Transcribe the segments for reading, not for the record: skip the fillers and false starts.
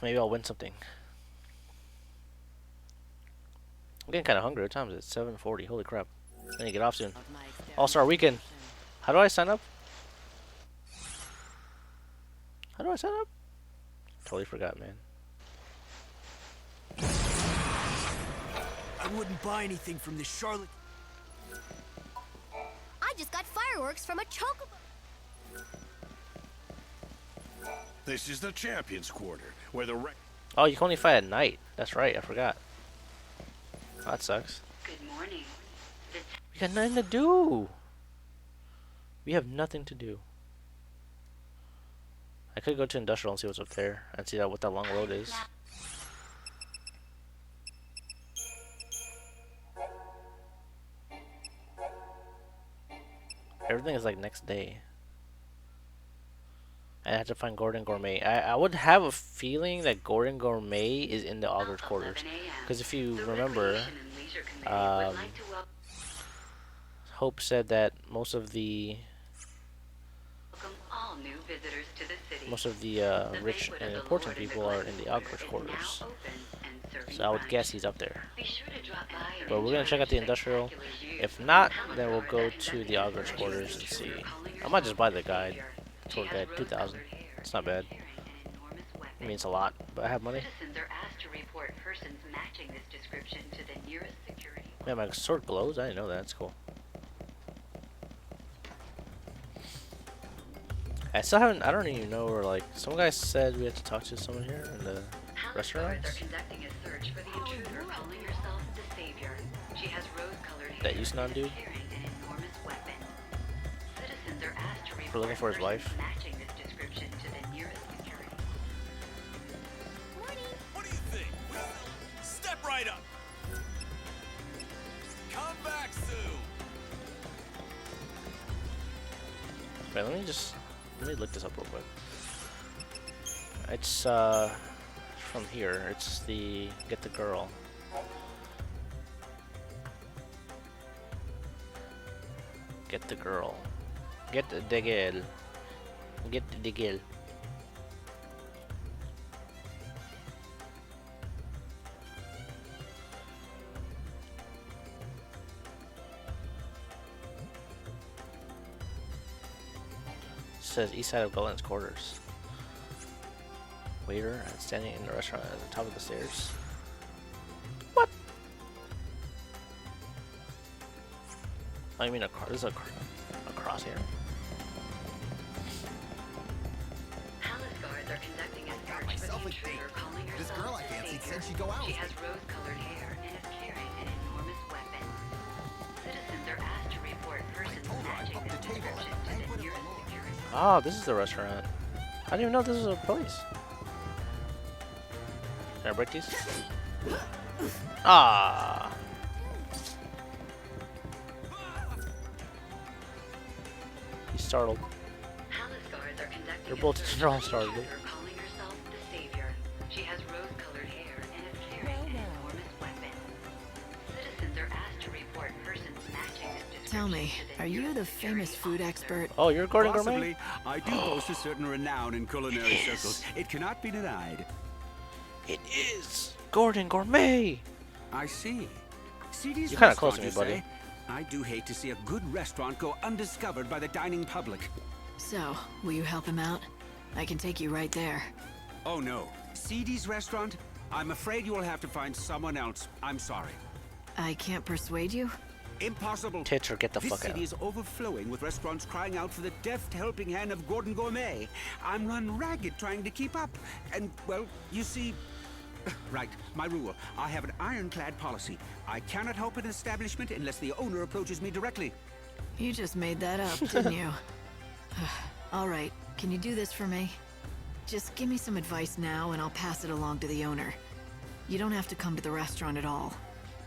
Maybe I'll win something. I'm getting kind of hungry. What time is it? 7:40. Holy crap. I need to get off soon. All-Star Weekend. How do I sign up? How do I sign up? Totally forgot, man. I wouldn't buy anything from this Charlotte. I just got fireworks from a chocobo. This is the Champions Quarter, where the Oh, you can only fight at night. That's right. I forgot. Oh, that sucks. Good morning. We got nothing to do. We have nothing to do. I could go to Industrial and see what's up there and see what that long road is. Everything is like next day. I have to find Gordon Gourmet. I would have a feeling that Gordon Gourmet is in the August quarters. Because if you remember, Hope said that most of the rich and important people are in the August quarters. So I would guess he's up there. But we're gonna check out the industrial. If not, then we'll go to the August quarters and see. I might just buy the guide. Tour guide, 2,000. It's not bad. It means a lot, but I have money. Man, my sword glows. I didn't know that. That's cool. I still haven't. I don't even know where. Like, some guy said we had to talk to someone here in the restaurant. That Yusnan dude. We're looking for his wife. What do you think? Step right up. Come back soon. Wait, let me look this up real quick. It's from here. It's the get the girl. Get the girl. Get the girl. Get the girl. Says east side of Golan's quarters. Waiter standing in the restaurant at the top of the stairs. What? Oh, you mean there's a crosshair? Guards are conducting a search for the intruder calling herself This girl I fancied said she'd go out. She has rose-colored hair and is carrying an enormous weapon. Citizens are asked to report persons matching this description to the nearest security. Oh, this is the restaurant. I didn't even know this was a place. Can I break these? Ah. He's startled. They're both all startled. Calling herself the Savior. She has rose-colored hair and is carrying an enormous weapon. Citizens are asked to report persons matching this description. Tell me, are you the famous food expert? Oh, you're Gordon Possibly. Gourmet? I do boast a certain renown in culinary circles. It cannot be denied. It is Gordon Gourmet. I see. Seedy's You're kind of close to me, restaurant, buddy. you say? I do hate to see a good restaurant go undiscovered by the dining public. So, will you help him out? I can take you right there. Oh no. Seedy's restaurant? I'm afraid you will have to find someone else. I'm sorry. I can't persuade you? Impossible. Tits or get the This fuck city out. is overflowing with restaurants crying out for the deft helping hand of Gordon Gourmet. I'm run ragged trying to keep up. And, well, you see... Right, my rule. I have an ironclad policy. I cannot help an establishment unless the owner approaches me directly. You just made that up, didn't you? All right, can you do this for me? Just give me some advice now and I'll pass it along to the owner. You don't have to come to the restaurant at all.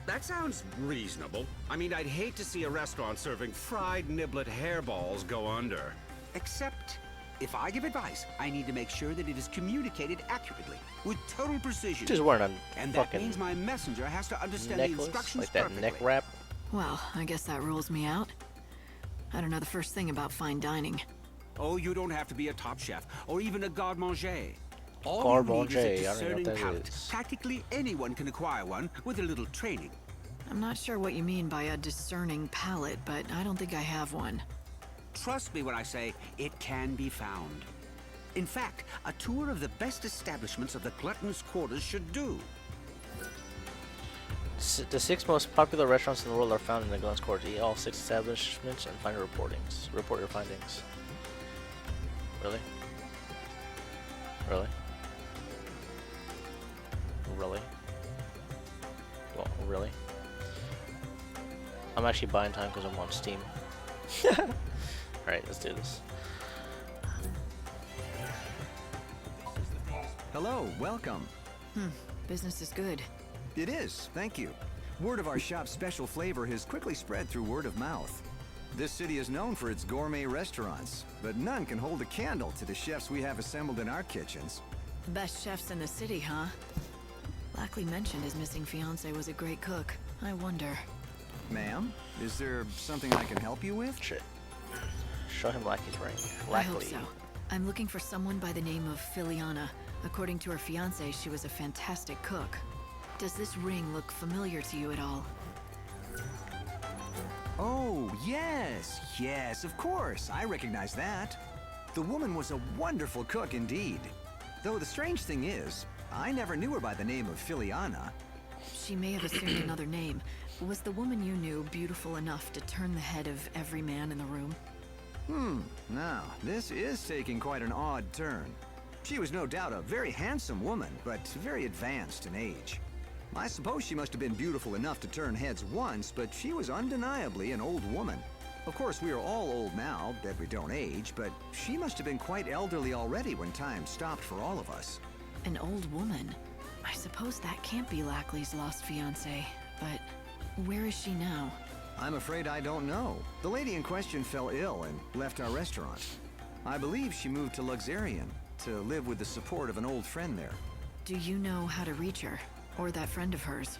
That sounds reasonable. I mean, I'd hate to see a restaurant serving fried niblet hairballs go under. Except, if I give advice, I need to make sure that it is communicated accurately, with total precision. Just wearing a And that fucking means my messenger has to understand the necklace, instructions like that perfectly. neck wrap. Well, I guess that rules me out. I don't know the first thing about fine dining. Oh, you don't have to be a top chef, or even a garde manger. All Carbon you need J, is a I don't know what discerning that palate. is. Practically anyone can acquire one with a little training. I'm not sure what you mean by a discerning palate, but I don't think I have one. Trust me when I say it can be found. In fact, a tour of the best establishments of the Glutton's Quarters should do. The 6 most popular restaurants in the world are found in the Glutton's Quarters. Eat all 6 establishments and find your reportings. Report your findings. Really? Really? Really? Well, really? I'm actually buying time because I'm on Steam. Alright, let's do this. Hello, welcome. Business is good. It is, thank you. Word of our shop's special flavor has quickly spread through word of mouth. This city is known for its gourmet restaurants, but none can hold a candle to the chefs we have assembled in our kitchens. The best chefs in the city, huh? Lackley mentioned his missing fiance was a great cook. I wonder. Ma'am, is there something I can help you with? Shit. Show him Lackey's ring. I hope Lackley. so. I'm looking for someone by the name of Filiana. According to her fiance, she was a fantastic cook. Does this ring look familiar to you at all? Oh, yes, of course. I recognize that. The woman was a wonderful cook indeed. Though the strange thing is, I never knew her by the name of Filiana. She may have assumed another name. Was the woman you knew beautiful enough to turn the head of every man in the room? Now, this is taking quite an odd turn. She was no doubt a very handsome woman, but very advanced in age. I suppose she must have been beautiful enough to turn heads once, but she was undeniably an old woman. Of course, we are all old now, that we don't age, but she must have been quite elderly already when time stopped for all of us. An old woman? I suppose that can't be Lackley's lost fiancée, but where is she now? I'm afraid I don't know. The lady in question fell ill and left our restaurant. I believe she moved to Luxarian to live with the support of an old friend there. Do you know how to reach her? Or that friend of hers?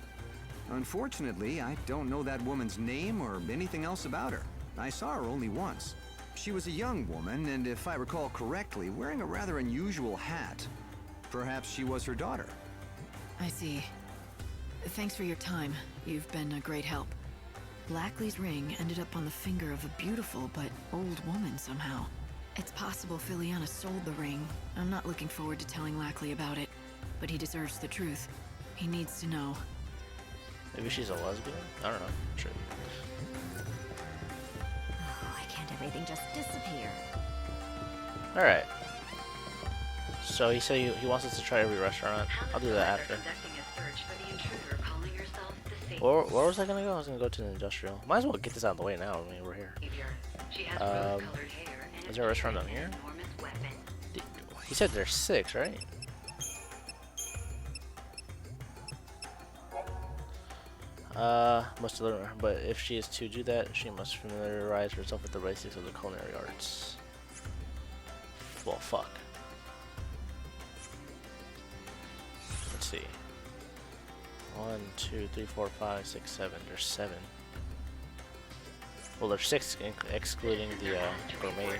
Unfortunately, I don't know that woman's name or anything else about her. I saw her only once. She was a young woman, and if I recall correctly, wearing a rather unusual hat. Perhaps she was her daughter. I see. Thanks for your time. You've been a great help. Lackley's ring ended up on the finger of a beautiful but old woman somehow. It's possible Filiana sold the ring. I'm not looking forward to telling Lackley about it, but he deserves the truth. He needs to know. Maybe she's a lesbian? I don't know. Sure. Why can't everything just disappear? Alright. So he said he wants us to try every restaurant. I'll do that after. Where was I gonna go? I was gonna go to the industrial. Might as well get this out of the way now. I mean, we're here. Is there a restaurant down here? He said there's 6, right? Must learn. But if she is to do that, she must familiarize herself with the basics of the culinary arts. Well, fuck. Let's see. 1, 2, 3, 4, 5, 6, 7. There's 7. Well, there's 6 excluding the gourmet.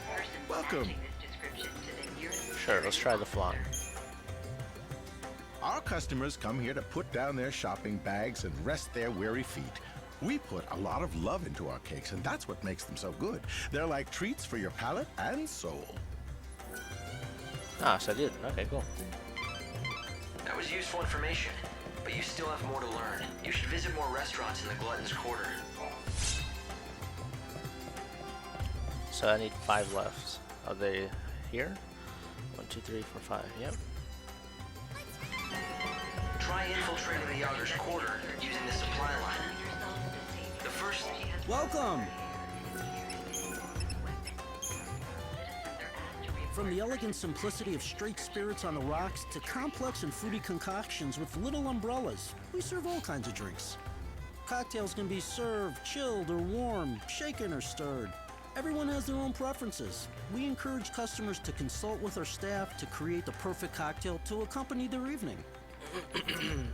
Welcome. Sure, let's try the flan. Our customers come here to put down their shopping bags and rest their weary feet. We put a lot of love into our cakes, and that's what makes them so good. They're like treats for your palate and soul. Ah, so I did. Okay, cool. That was useful information, but you still have more to learn. You should visit more restaurants in the Glutton's Quarter. So I need 5 left. Are they here? 1, 2, 3, 4, 5. Yep. Try infiltrating the Yoggers Quarter using the supply line. The first... Welcome! From the elegant simplicity of straight spirits on the rocks to complex and fruity concoctions with little umbrellas, we serve all kinds of drinks. Cocktails can be served chilled or warm, shaken or stirred. Everyone has their own preferences. We encourage customers to consult with our staff to create the perfect cocktail to accompany their evening. I'm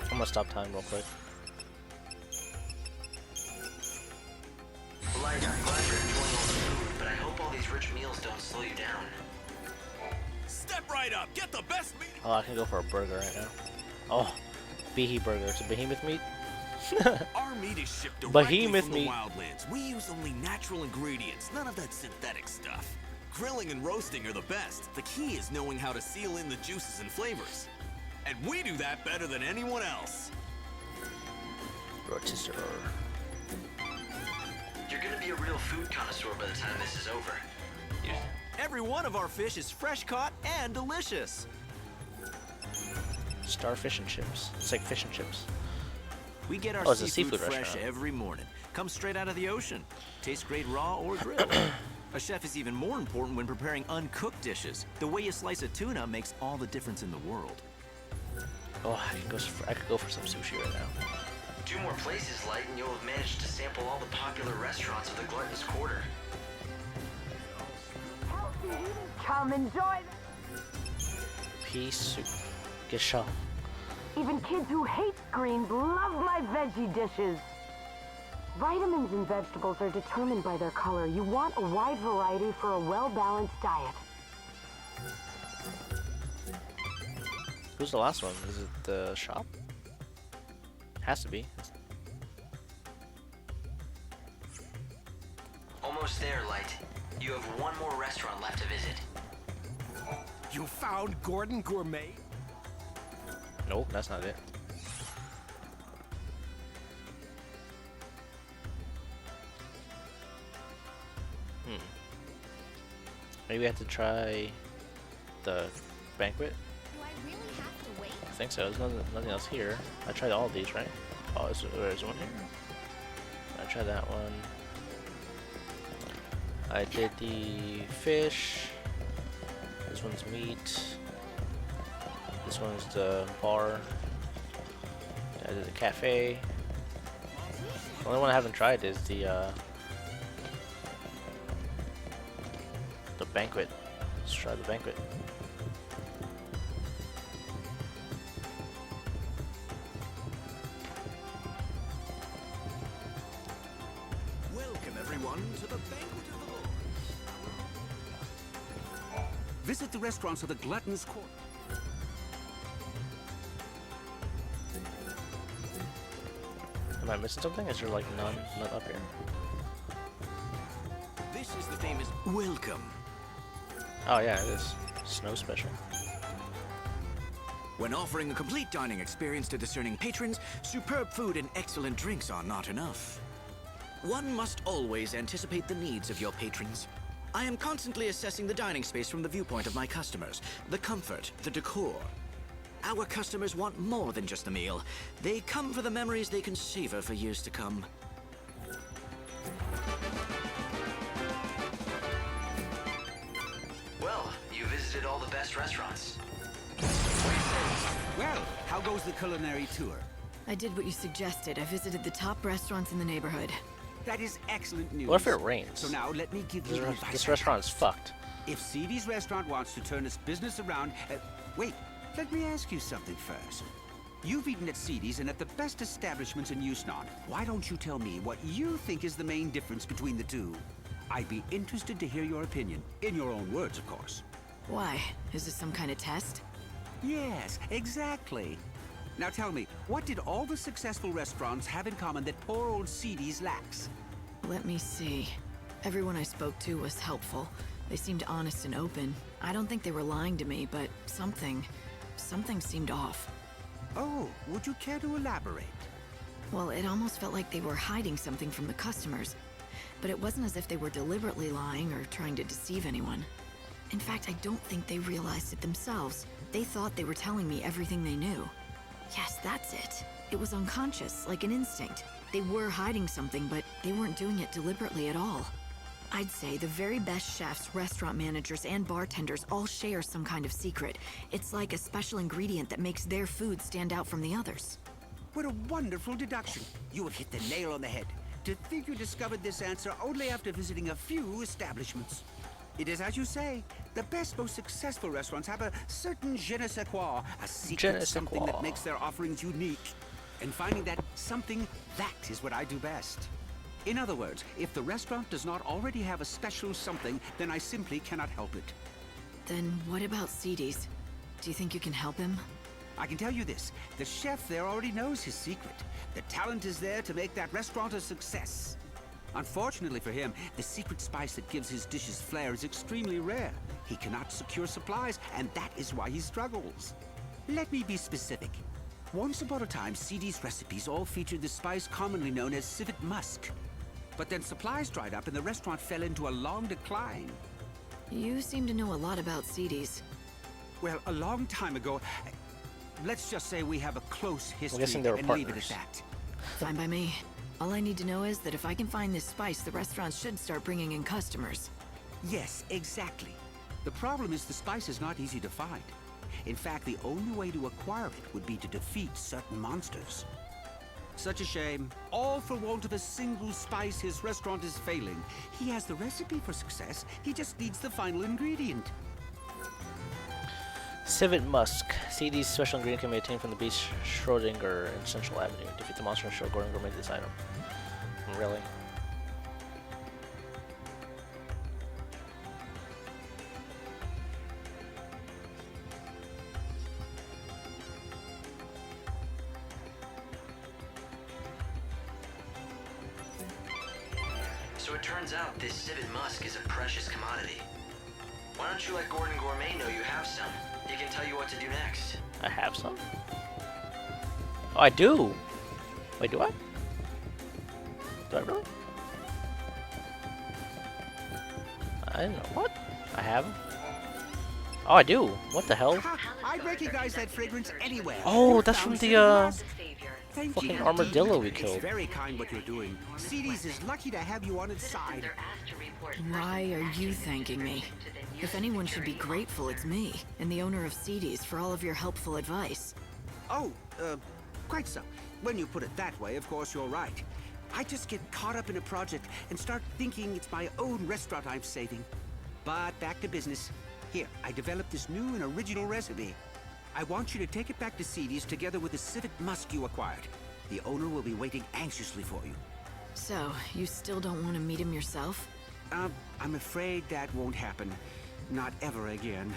gonna stop time real quick. Elijah, I'm glad you're enjoying all the food, but I hope all these rich meals don't slow you down. Step right up. Get the best meat. Oh, I can go for a burger right now. Oh, Behe burger. It's a behemoth meat. Our meat is shipped directly Behemoth from the meat. wildlands. We use only natural ingredients, none of that synthetic stuff. Grilling and roasting are the best. The key is knowing how to seal in the juices and flavors. And we do that better than anyone else. Rotisserie. You're gonna be a real food connoisseur by the time this is over. Every one of our fish is fresh caught and delicious. Starfish and chips. It's like fish and chips. We get our Oh, it's a seafood seafood fresh restaurant. every morning. Comes straight out of the ocean. Tastes great raw or grilled. A chef is even more important when preparing uncooked dishes. The way you slice a tuna makes all the difference in the world. Oh, I could go for some sushi right now. 2 more places, Light, and you'll have managed to sample all the popular restaurants of the Glutton's Quarter. Come enjoy Pea soup. Gesha. Even kids who hate greens love my veggie dishes. Vitamins in vegetables are determined by their color. You want a wide variety for a well-balanced diet. Who's the last one? Is it the shop? Has to be. Almost there, Light. You have 1 more restaurant left to visit. You found Gordon Gourmet? Nope, that's not it. Maybe I have to try the banquet. Do I really have to wait? I think so. There's nothing else here. I tried all of these, right? Oh, there's one here. I tried that one. I did the fish. This one's meat. This one's the bar. I did the cafe. The only one I haven't tried is the banquet. Let's try the banquet. Welcome, everyone, to the Banquet of the Lord. Visit the restaurants of the Glutton's Court. Am I missing something? Is there like none up here? This is the famous Welcome. Oh yeah, it is. Snow special. When offering a complete dining experience to discerning patrons, superb food and excellent drinks are not enough. One must always anticipate the needs of your patrons. I am constantly assessing the dining space from the viewpoint of my customers, the comfort, the decor. Our customers want more than just a meal. They come for the memories they can savor for years to come. Well, you visited all the best restaurants. Well, how goes the culinary tour? I did what you suggested. I visited the top restaurants in the neighborhood. That is excellent news. What if it rains? So now let me give you advice. This restaurant is fucked. If Seedy's restaurant wants to turn its business around, wait, let me ask you something first. You've eaten at Seedy's and at the best establishments in Yusnon. Why don't you tell me what you think is the main difference between the two? I'd be interested to hear your opinion, in your own words, of course. Why? Is this some kind of test? Yes, exactly. Now tell me, what did all the successful restaurants have in common that poor old Seedy's lacks? Let me see. Everyone I spoke to was helpful. They seemed honest and open. I don't think they were lying to me, but something seemed off. Oh, would you care to elaborate? Well, it almost felt like they were hiding something from the customers. But it wasn't as if they were deliberately lying or trying to deceive anyone. In fact, I don't think they realized it themselves. They thought they were telling me everything they knew. Yes, that's it. It was unconscious, like an instinct. They were hiding something, but they weren't doing it deliberately at all. I'd say the very best chefs, restaurant managers, and bartenders all share some kind of secret. It's like a special ingredient that makes their food stand out from the others. What a wonderful deduction. You have hit the nail on the head. To think you discovered this answer only after visiting a few establishments. It is as you say, the best, most successful restaurants have a certain je ne sais quoi, a secret something that makes their offerings unique. And finding that something, that is what I do best. In other words, if the restaurant does not already have a special something, then I simply cannot help it. Then what about Seedy's? Do you think you can help him? I can tell you this. The chef there already knows his secret. The talent is there to make that restaurant a success. Unfortunately for him, the secret spice that gives his dishes flair is extremely rare. He cannot secure supplies, and that is why he struggles. Let me be specific. Once upon a time, Seedy's recipes all featured the spice commonly known as civet musk. But then supplies dried up and the restaurant fell into a long decline. You seem to know a lot about Seedy's. Well, a long time ago, let's just say we have a close history guessing they were and leave it partners. at that. Fine by me. All I need to know is that if I can find this spice, the restaurant should start bringing in customers. Yes, exactly. The problem is the spice is not easy to find. In fact, the only way to acquire it would be to defeat certain monsters. Such a shame. All for want of a single spice, his restaurant is failing. He has the recipe for success, he just needs the final ingredient. Civet musk. Seedy's special ingredient can be obtained from the beach Schrodinger in Central Avenue. Defeat the monster and show Gordon Gourmet this item. Really? So it turns out this civet musk is a precious commodity. Why don't you let Gordon Gourmet know you have some? He can tell you what to do next. I have some? Oh, I do! Wait, do I? Do I really? I don't know. What? I have? Oh, I do! What the hell? I'd recognize that fragrance anywhere. Oh, that's from the, Thank fucking you. armadillo we It's killed. very kind what you're doing. Seedy's is lucky to have you on its side. Why are you thanking me? If anyone should be grateful, it's me, and the owner of Seedy's, for all of your helpful advice. Oh, quite so. When you put it that way, of course you're right. I just get caught up in a project and start thinking it's my own restaurant I'm saving. But back to business. Here, I developed this new and original recipe. I want you to take it back to Seedy's together with the civet musk you acquired. The owner will be waiting anxiously for you. So, you still don't want to meet him yourself? I'm afraid that won't happen. Not ever again.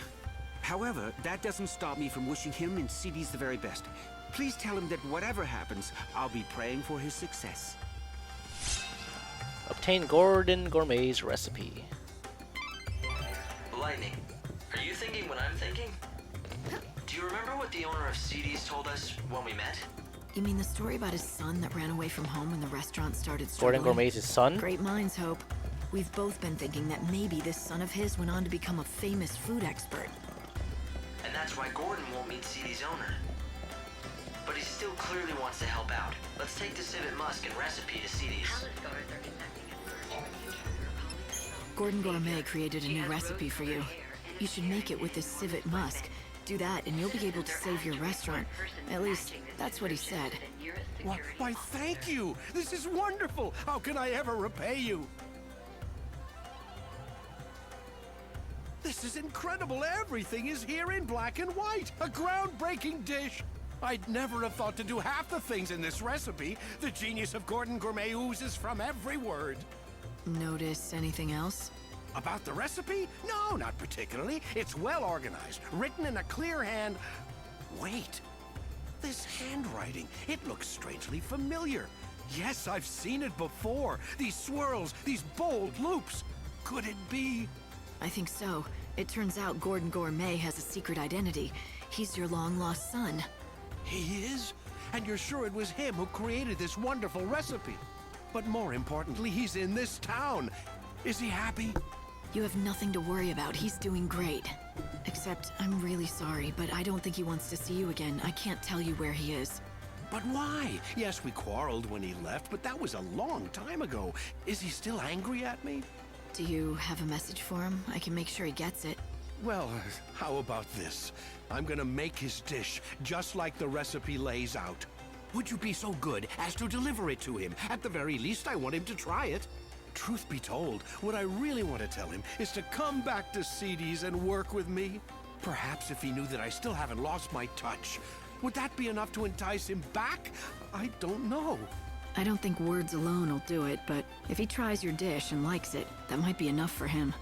However, that doesn't stop me from wishing him and Seedy's the very best. Please tell him that whatever happens, I'll be praying for his success. Obtain Gordon Gourmet's recipe. Lightning, are you thinking what I'm thinking? Do you remember what the owner of Seedy's told us when we met? You mean the story about his son that ran away from home when the restaurant started Gordon struggling? Gourmet's his son? Great minds hope. We've both been thinking that maybe this son of his went on to become a famous food expert. And that's why Gordon won't meet Seedy's owner. But he still clearly wants to help out. Let's take the civet musk and recipe to Seedy's. Gordon Gourmet created a new recipe for you. You should make it with this civet musk. Do that and you'll be able to save your restaurant. At least, that's what he said. Why, thank you! This is wonderful! How can I ever repay you? This is incredible! Everything is here in black and white! A groundbreaking dish! I'd never have thought to do half the things in this recipe. The genius of Gordon Gourmet oozes from every word. Notice anything else? About the recipe? No, not particularly. It's well organized, written in a clear hand. Wait. This handwriting, it looks strangely familiar. Yes, I've seen it before. These swirls, these bold loops. Could it be? I think so. It turns out Gordon Gourmet has a secret identity. He's your long-lost son. He is? And you're sure it was him who created this wonderful recipe? But more importantly, he's in this town. Is he happy? You have nothing to worry about. He's doing great. Except, I'm really sorry, but I don't think he wants to see you again. I can't tell you where he is. But why? Yes, we quarreled when he left, but that was a long time ago. Is he still angry at me? Do you have a message for him? I can make sure he gets it. Well, how about this? I'm gonna make his dish, just like the recipe lays out. Would you be so good as to deliver it to him? At the very least, I want him to try it. Truth be told, what I really want to tell him is to come back to Seedy's and work with me. Perhaps if he knew that I still haven't lost my touch. Would that be enough to entice him back? I don't know. I don't think words alone will do it, but if he tries your dish and likes it, that might be enough for him.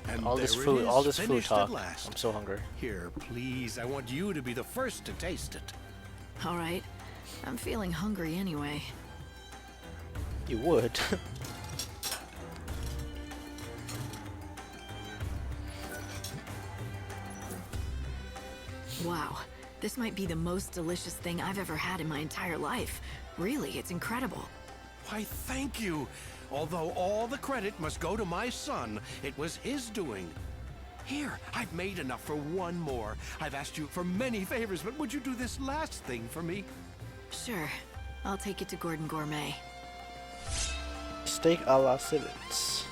And All this there it food, is, all this food finished at talk. last. I'm so hungry. Here, please, I want you to be the first to taste it. All right. I'm feeling hungry anyway. You would. Wow. This might be the most delicious thing I've ever had in my entire life. Really, it's incredible. Why, thank you. Although all the credit must go to my son, it was his doing. Here, I've made enough for one more. I've asked you for many favors, but would you do this last thing for me? Sure. I'll take it to Gordon Gourmet. Steak a la civets.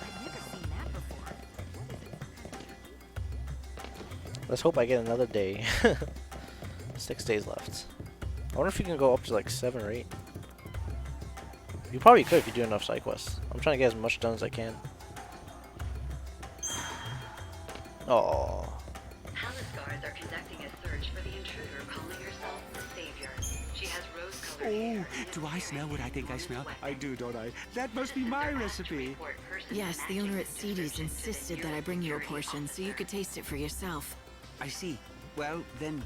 I've never seen that before. Let's hope I get another day. 6 days left. I wonder if you can go up to like 7 or 8. You probably could if you do enough side quests. I'm trying to get as much done as I can. Oh. Palace guards are conducting a search for the intruder calling herself the Savior. She has rose-colored hair. Oh, do I smell what I think I smell? I do, don't I? That must be my recipe. Yes, the owner at Seedy's insisted that I bring you a portion so you could taste it for yourself. I see. Well, then...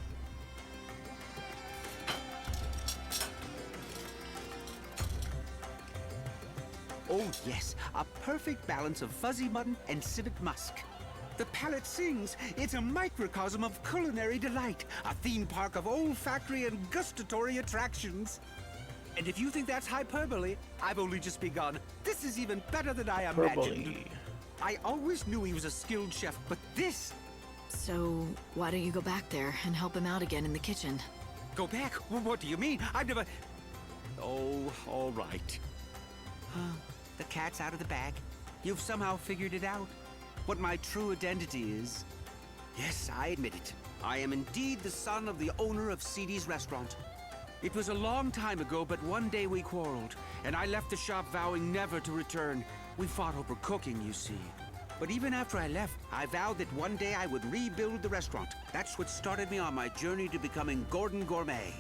Oh, yes. A perfect balance of fuzzy mutton and civet musk. The palate sings. It's a microcosm of culinary delight. A theme park of olfactory and gustatory attractions. And if you think that's hyperbole, I've only just begun. This is even better than I imagined. Hyperbole. I always knew he was a skilled chef, but this... So, why don't you go back there and help him out again in the kitchen? Go back? What do you mean? I've never... Oh, all right. The cat's out of the bag. You've somehow figured it out. What my true identity is. Yes, I admit it. I am indeed the son of the owner of Seedy's restaurant. It was a long time ago, but one day we quarreled, and I left the shop vowing never to return. We fought over cooking, you see. But even after I left, I vowed that one day I would rebuild the restaurant. That's what started me on my journey to becoming Gordon Gourmet.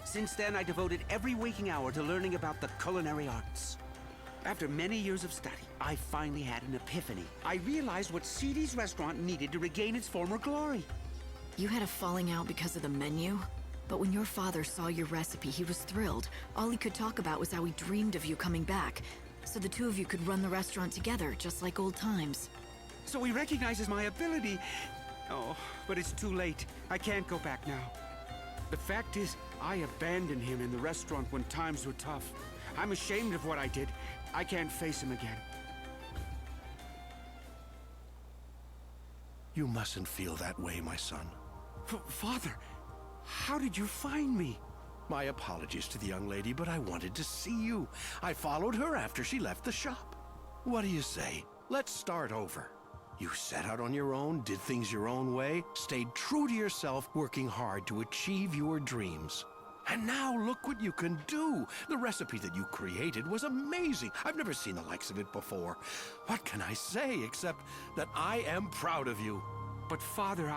Since then, I devoted every waking hour to learning about the culinary arts. After many years of study, I finally had an epiphany. I realized what Seedy's restaurant needed to regain its former glory. You had a falling out because of the menu? But when your father saw your recipe, he was thrilled. All he could talk about was how he dreamed of you coming back. So the two of you could run the restaurant together, just like old times. So he recognizes my ability. Oh, but it's too late. I can't go back now. The fact is, I abandoned him in the restaurant when times were tough. I'm ashamed of what I did. I can't face him again. You mustn't feel that way, my son. Father, how did you find me? My apologies to the young lady, but I wanted to see you. I followed her after she left the shop. What do you say? Let's start over. You set out on your own, did things your own way, stayed true to yourself, working hard to achieve your dreams. And now look what you can do. The recipe that you created was amazing. I've never seen the likes of it before. What can I say except that I am proud of you? But Father,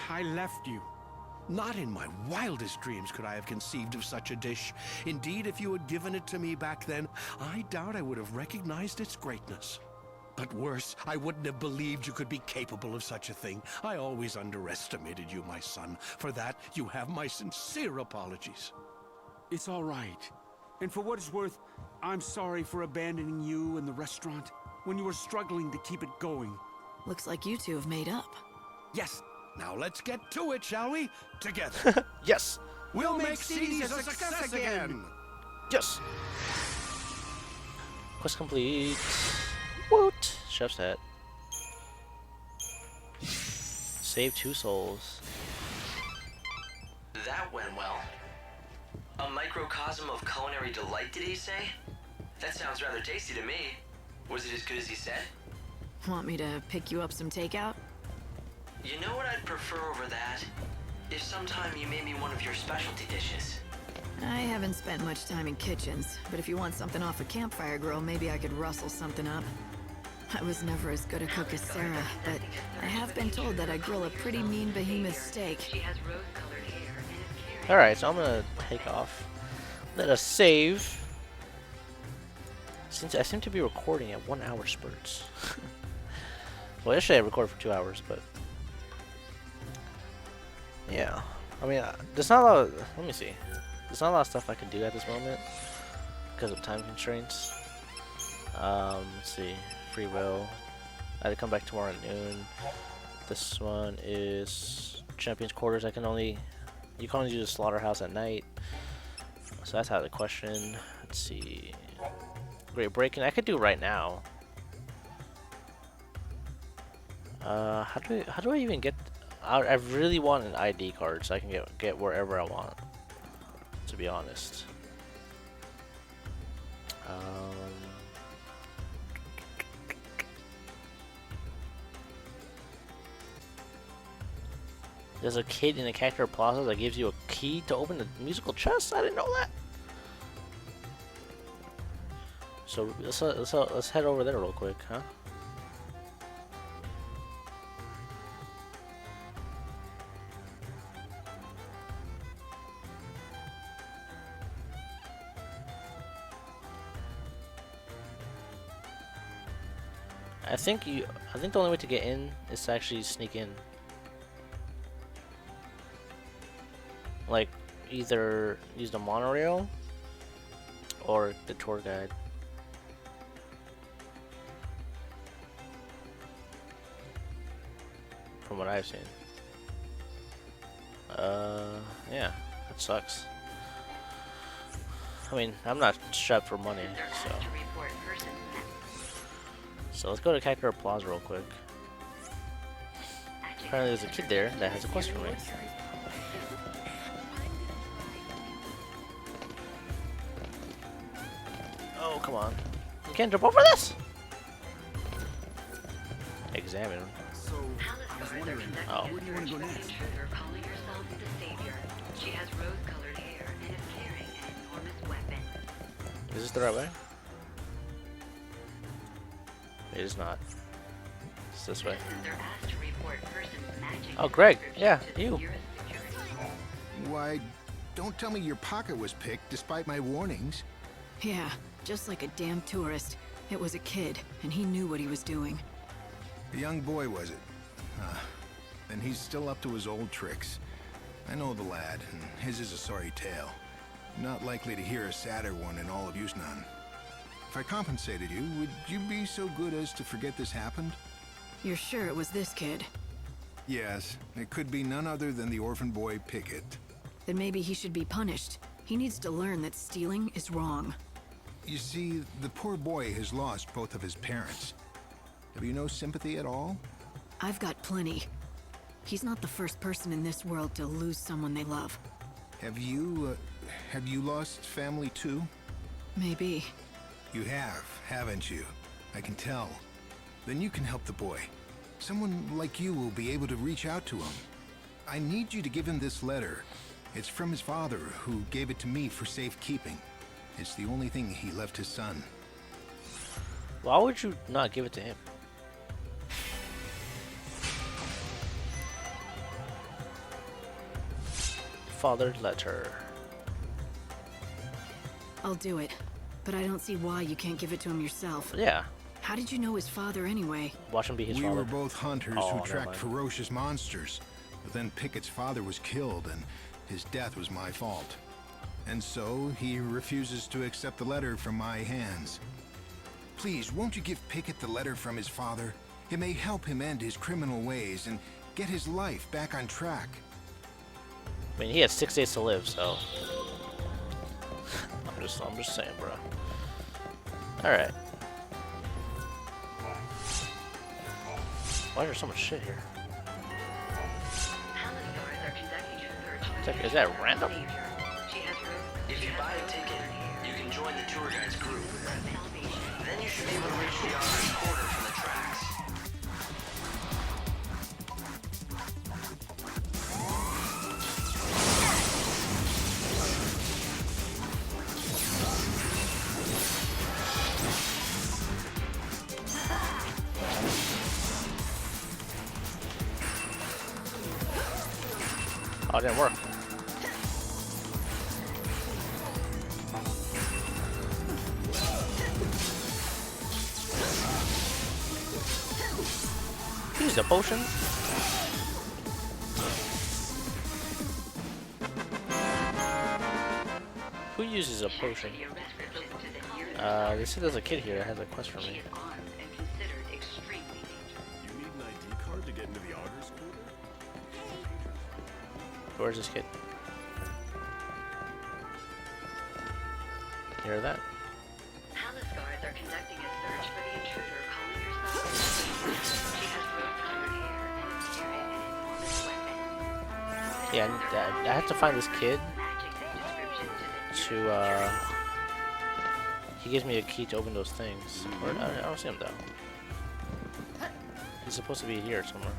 I left you. Not in my wildest dreams could I have conceived of such a dish. Indeed, if you had given it to me back then, I doubt I would have recognized its greatness. But worse, I wouldn't have believed you could be capable of such a thing. I always underestimated you, my son. For that, you have my sincere apologies. It's all right. And for what it's worth, I'm sorry for abandoning you and the restaurant when you were struggling to keep it going. Looks like you two have made up. Yes. Now let's get to it, shall we? Together. Yes. We'll make Seedy's a success again. Yes. Quest complete. Woot! Chef's hat. Save 2 souls. That went well. A microcosm of culinary delight, did he say? That sounds rather tasty to me. Was it as good as he said? Want me to pick you up some takeout? You know what I'd prefer over that? If sometime you made me one of your specialty dishes. I haven't spent much time in kitchens, but if you want something off a campfire grill, maybe I could rustle something up. I was never as good a cook as Sarah, but I have been told that I grill a pretty mean behemoth steak. She has rose-colored hair and is Alright, so I'm gonna take off. Let us save. Since I seem to be recording at 1 hour spurts. Well, yesterday I recorded for 2 hours, but yeah. I mean, there's not a lot of, let me see. There's not a lot of stuff I can do at this moment because of time constraints. Let's see. Free will. I had to come back tomorrow at noon. This one is Champion's Quarters. You can only do the slaughterhouse at night. So that's out of the question. Let's see. Great Breaking. I could do right now. How do I even get? I really want an ID card so I can get wherever I want. To be honest. There's a kid in the Cactus Plaza that gives you a key to open the musical chest. I didn't know that. So let's head over there real quick, huh? I think the only way to get in is to actually sneak in. Like, either use the monorail or the tour guide. From what I've seen. Yeah, that sucks. I mean, I'm not strapped for money, so. So let's go to Cactus Plaza real quick. Apparently there's a kid there that has a quest for me. Oh, come on. You can't jump over this? Examine. So, I was wondering, where do you want to go next? Calling herself the Savior. She has rose-colored hair and is carrying an enormous weapon. Is this the right way? It is not. It's this way. Oh, Greg. Yeah, you. Why, don't tell me your pocket was picked despite my warnings. Yeah, just like a damn tourist. It was a kid, and he knew what he was doing. A young boy, was it? Then he's still up to his old tricks. I know the lad, and his is a sorry tale. Not likely to hear a sadder one in all of Yusnan. If I compensated you, would you be so good as to forget this happened? You're sure it was this kid? Yes, it could be none other than the orphan boy Pickett. Then maybe he should be punished. He needs to learn that stealing is wrong. You see, the poor boy has lost both of his parents. Have you no sympathy at all? I've got plenty. He's not the first person in this world to lose someone they love. Have you lost family too? Maybe. You have, haven't you? I can tell. Then you can help the boy. Someone like you will be able to reach out to him. I need you to give him this letter. It's from his father, who gave it to me for safekeeping. It's the only thing he left his son. Why would you not give it to him? Father letter. I'll do it, but I don't see why you can't give it to him yourself. Yeah. How did you know his father anyway? Watch him be his father. We were both hunters Oh, who tracked ferocious monsters. But then Pickett's father was killed, and his death was my fault. And so, he refuses to accept the letter from my hands. Please, won't you give Pickett the letter from his father? It may help him end his criminal ways and get his life back on track. I mean, he has 6 days to live, so I'm just saying, bro. All right. Why is there so much shit here? Is that random? If you buy a ticket, you can join the tour guide's group. Then you should be able to reach the Orange Quarter from the tracks. Oh, it didn't work. use a potion? Who uses a potion? They said there's a kid here that has a quest for me. You need an ID card to get into the Augur's Quarter? Where's this kid? You hear that? Palace guards are conducting a search for the intruder calling herself. She has rose-colored hair and is carrying an enormous weapon. Yeah, I have to find this kid to, he gives me a key to open those things. I don't see him though. He's supposed to be here somewhere.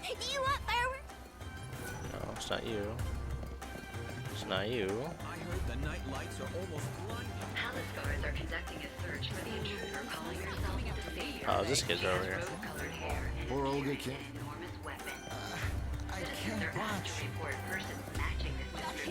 Do you want fireworks? No, it's not you. It's not you. I heard the night lights are almost blinding. Palace guards are conducting a search for the intruder calling herself the Savior. Oh, this kid's over here. Rose-colored hair and Poor is Olga carrying kid. an enormous weapon. I Citizens can't are asked watch. to report persons